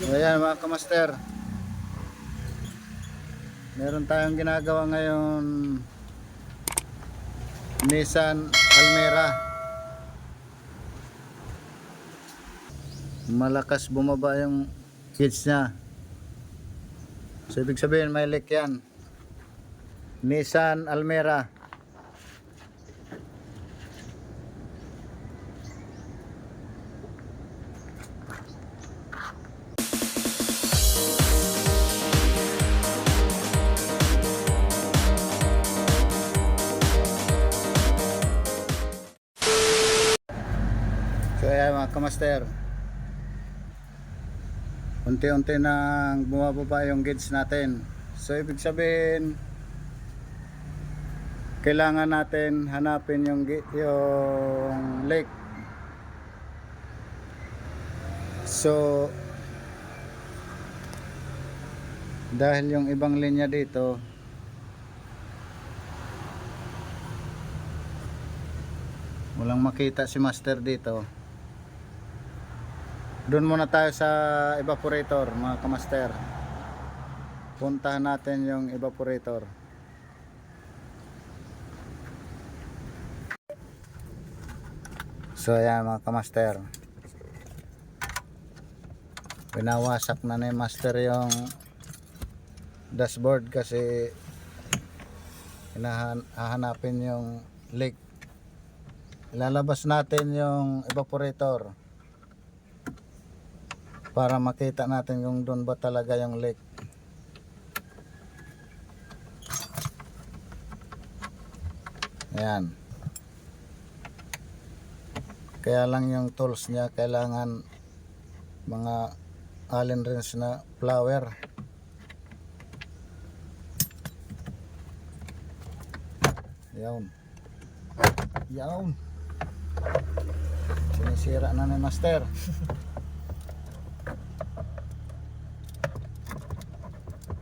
So ayan mga kamaster, meron tayong ginagawa ngayon Nissan Almera. Malakas bumaba yung kids nya, so ibig sabihin may leak yan. Nissan Almera. So ayan mga kamaster, unti-unti nang bumababa yung gauge natin. So ibig sabihin kailangan natin hanapin yung leak. So dahil yung ibang linya dito walang makita si master dito, doon muna tayo sa evaporator mga kamaster. Puntahan natin yung evaporator. So ayan mga kamaster, pinawasak na ni master yung dashboard kasi hahanapin yung leak. Ilalabas natin yung evaporator para makita natin kung doon ba talaga yung leak. Ayan. Kaya lang yung tools niya kailangan mga Allen wrench na flower. Yawn. Yawn. Sinisira na ni master.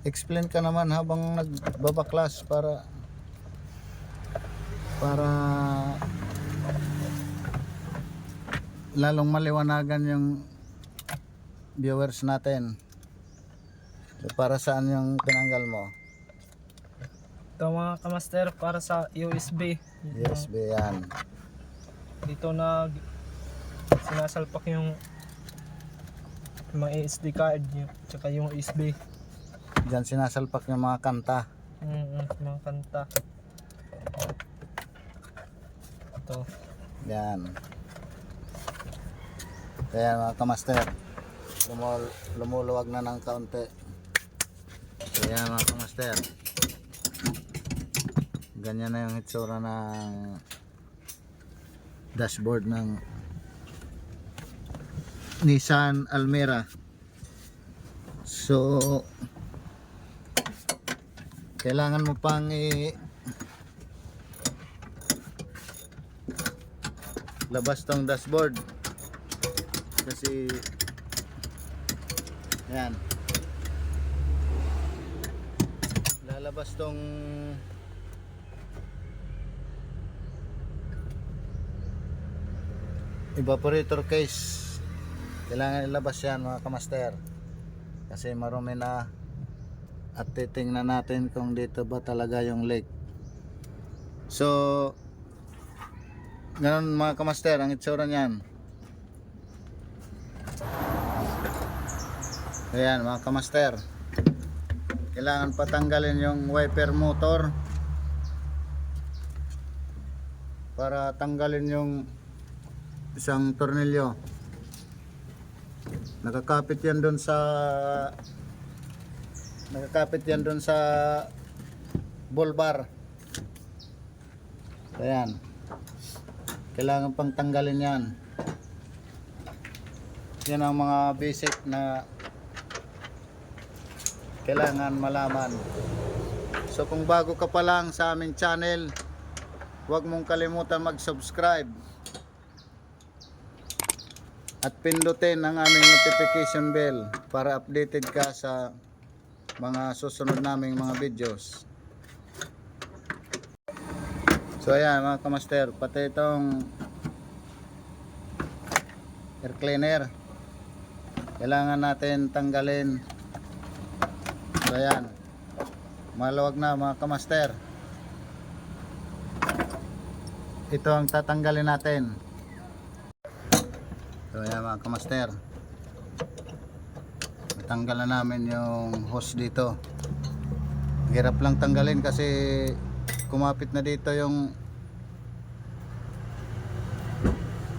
Explain ka naman habang nagbabaklas para lalong maliwanagan yung viewers natin. So, para saan yung tinanggal mo? Ito mga kamaster, para sa USB. USB yan. Dito na sinasalpak yung mga SD card tsaka yung USB. Diyan sinasalpak yung mga kanta. Mga kanta. Ito. Yan. Kaya mga kamaster, lumuluwag na ng kaunti. Kaya mga kamaster, ganyan na yung itsura ng dashboard ng Nissan Almera. So kailangan mo pang labas tong dashboard kasi ayan, lalabas tong evaporator case. Kailangan ilabas yan mga kamaster kasi marumi na at titingnan natin kung dito ba talaga yung leak. So ganun mga kamaster ang itsura niyan. Ayan mga kamaster, kailangan patanggalin yung wiper motor para tanggalin yung isang tornilyo. Nakakapit yan doon sa ball bar. Ayan, kailangan pang tanggalin yan. Yan ang mga basic na kailangan malaman. So kung bago ka pa lang sa aming channel, huwag mong kalimutan mag-subscribe at pindutin ang aming notification bell para updated ka sa mga susunod naming mga videos. So ayan mga kamaster, pati itong air cleaner kailangan natin tanggalin. So ayan, maluwag na mga kamaster. Ito ang tatanggalin natin. So ayan mga kamaster, natanggal na namin yung hose dito. Hirap lang tanggalin kasi kumapit na dito yung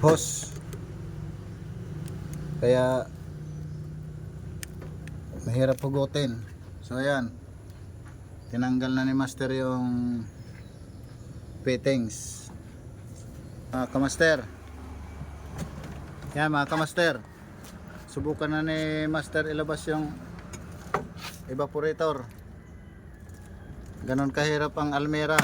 hose, kaya mahirap hugutin. So ayan, tinanggal na ni master yung fittings. Mga kamaster, yan mga kamaster, subukan na ni master ilabas yung evaporator. Ganon kahirap ang Almera.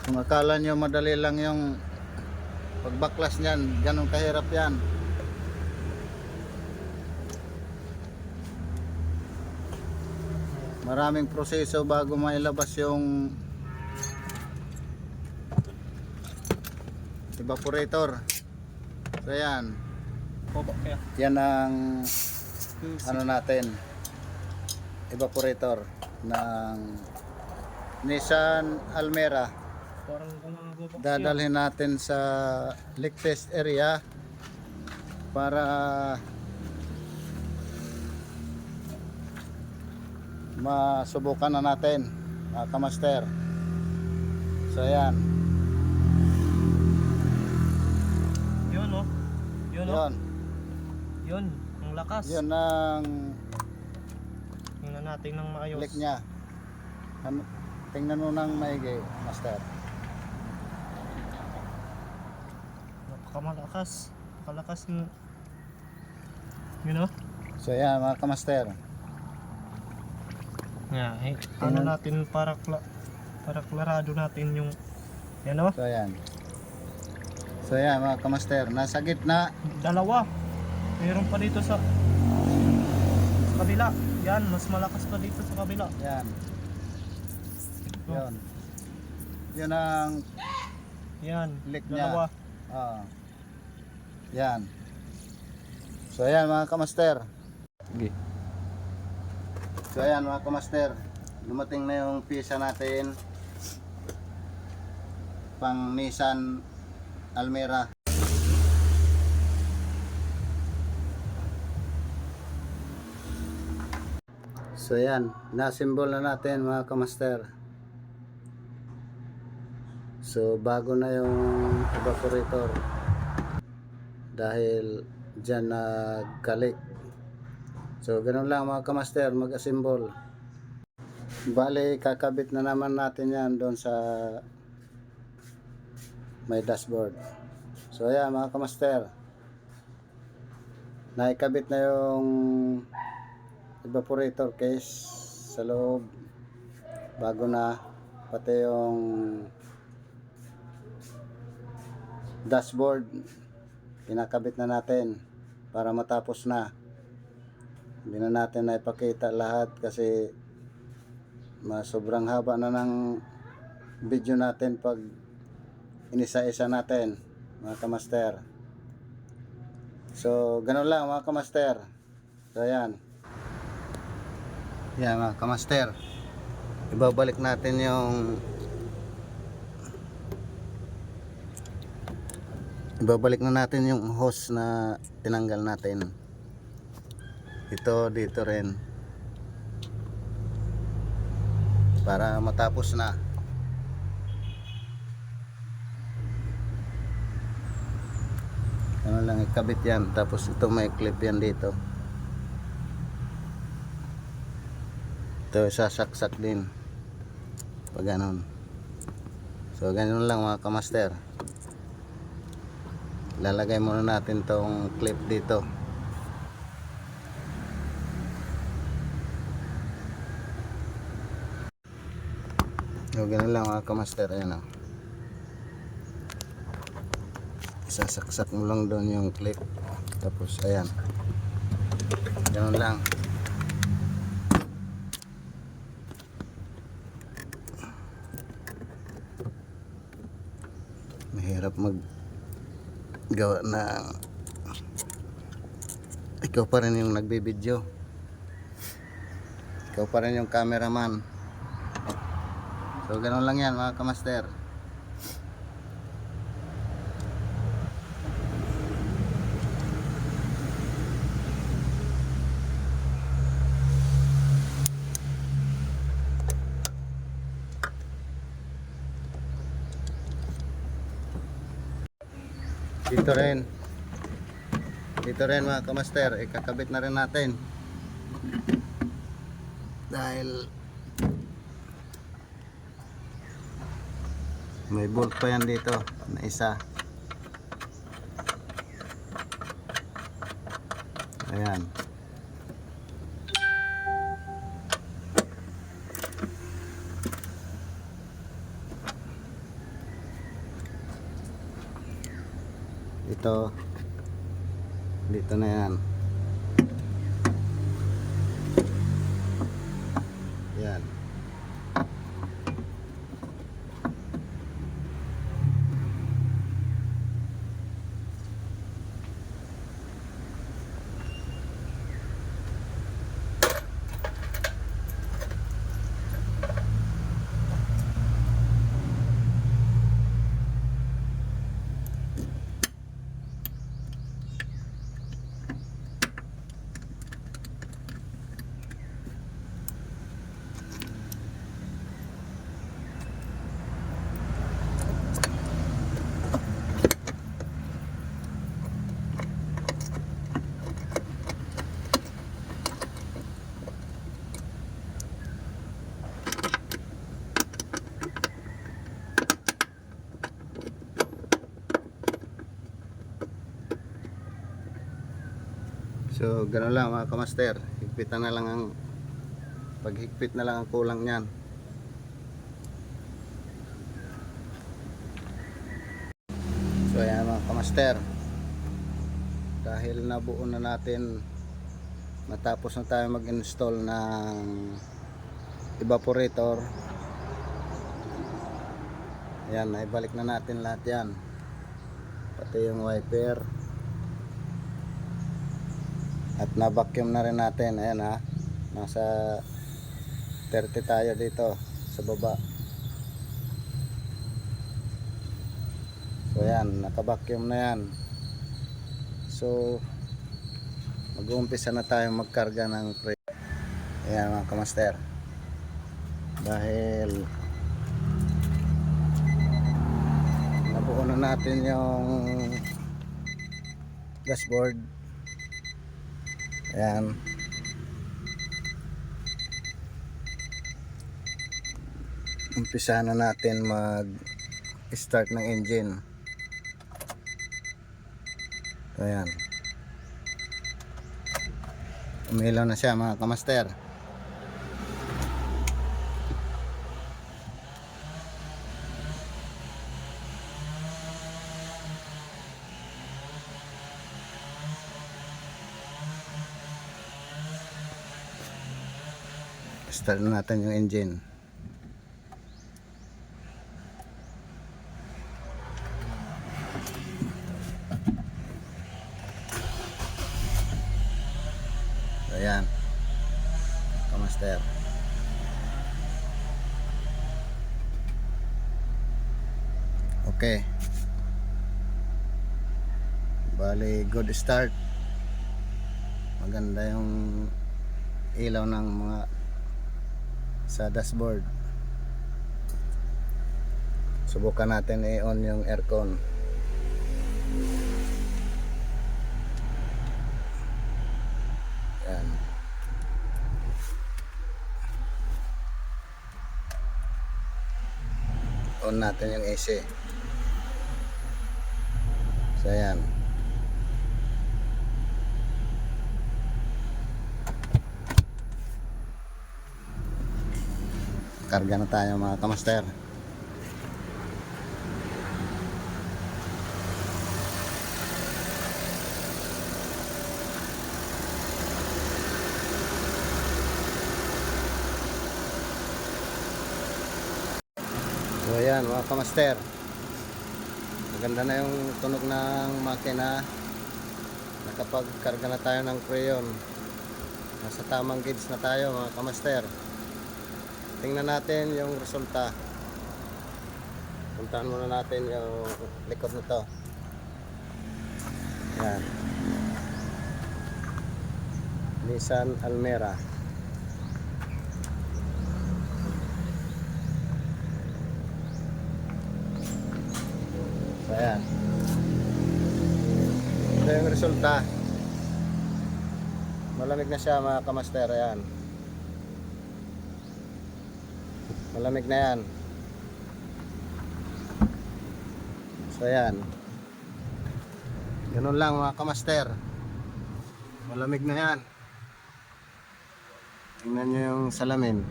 Kung akala nyo madali lang yung pagbaklas nyan, ganon kahirap yan. Maraming proseso bago mailabas yung evaporator. So yan, yan ang ano natin, evaporator ng Nissan Almera. Parang gumagabak siya. Dadalhin natin sa leak test area para masubukan na natin mga kamaster. So ayan, Yun oh. Yun oh. yun, Yun. Ang lakas. yun ang Tingnan natin ng maayos. leak nya. Ano, tingnan mo ng maigi master. Napakamalakas. Napakalakas ng... Yun oh. So ayan mga kamaster, Yeah, ano natin para klarado natin yung yan oh. so ayan, so ayan mga kamaster, nasa gitna. Dalawa. Mayroon pa dito sa kabila. Yan, mas malakas pa dito sa kabila. Yan, Oh, yun, yun ang yan, leak nya. dalawa. Ah. Yan. So ayan mga kamaster. Okay. So ayan mga kamaster, dumating na yung pisa natin pang Nissan Almera. So ayan, na-assemble na natin mga kamaster. So bago na yung evaporator dahil dyan nagkalik. So ganun lang mga kamaster, mag-assemble. Bale, kakabit na naman natin yan doon sa may dashboard. So ayan mga kamaster, naikabit na yung evaporator case sa loob. Bago na, pati yung dashboard kinakabit na natin para matapos na. Hindi na natin na ipakita lahat kasi sobrang haba na ng video natin pag inisa-isa natin mga kamaster. So ganun lang mga kamaster. So ayan, yan mga kamaster, ibabalik natin yung na natin yung hose na tinanggal natin. Ito dito rin para matapos na. Ano lang, ikabit yan, tapos ito may clip yan dito. Ito sasaksak din pag ganon. So ganun lang mga kamaster, lalagay muna natin tong clip dito. So ganun lang mga kamaster, ayan o, isasaksak mo lang doon yung clip, tapos ayan, ganun lang. Mahirap mag gawa na ikaw pa rin yung nagbibideo, ikaw pa rin yung cameraman. So ganoon lang yan mga kamaster. Dito rin mga kamaster, ikakabit na rin natin dahil may bolt pa yan dito na isa. Ayan. Dito na yan. Yan. So gano'n lang mga kamaster, higpitan na lang ang paghigpit na lang ang kulang niyan. So ayan mga kamaster, dahil nabuo na natin, matapos na tayo mag-install ng evaporator, ayan, naibalik na natin lahat yan, pati yung wiper. At na-vacuum na rin natin. Ayan ha. Nasa 30 tayo dito sa baba. So ayan, naka-vacuum na yan. So mag-uumpisa na tayo magkarga ng pre. Ayan mga kamaster. Dahil nabuo na natin yung dashboard. Ayan. Umpisa na natin mag-start ng engine. Ayan. Umilaw na siya mga kamaster. Start na natin yung engine. Ayan, kamaster. Okay. Bali, good start. Maganda yung ilaw ng mga sa dashboard. Subukan natin i-on yung aircon. Yan. On natin yung AC. So yan. Karga na tayo mga kamaster. So ayan mga kamaster, Maganda na yung tunog ng makina. Nakapagkarga na tayo ng crayon. Nasa tamang gauge na tayo mga kamaster. Tingnan natin yung resulta. Puntahan muna natin yung likod nito. Yan. Nissan Almera. So ayan. Ito yung resulta. Malamig na siya mga kamaster. Ayan. Malamig na yan. So ayan. Ganun lang mga kamaster. Malamig na yan. Tingnan nyo yung salamin.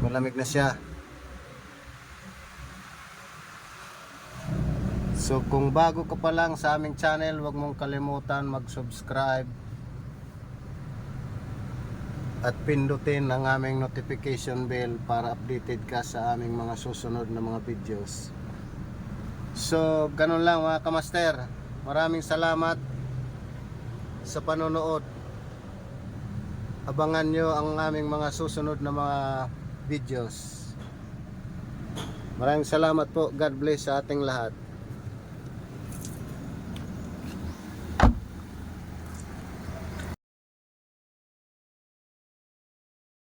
Malamig na siya. So kung bago ka pa lang sa aming channel, huwag mong kalimutan mag-subscribe at pindutin ang aming notification bell para updated ka sa aming mga susunod na mga videos. So ganun lang mga kamaster. Maraming salamat sa panonood. Abangan nyo ang aming mga susunod na mga videos. Maraming salamat po. God bless sa ating lahat.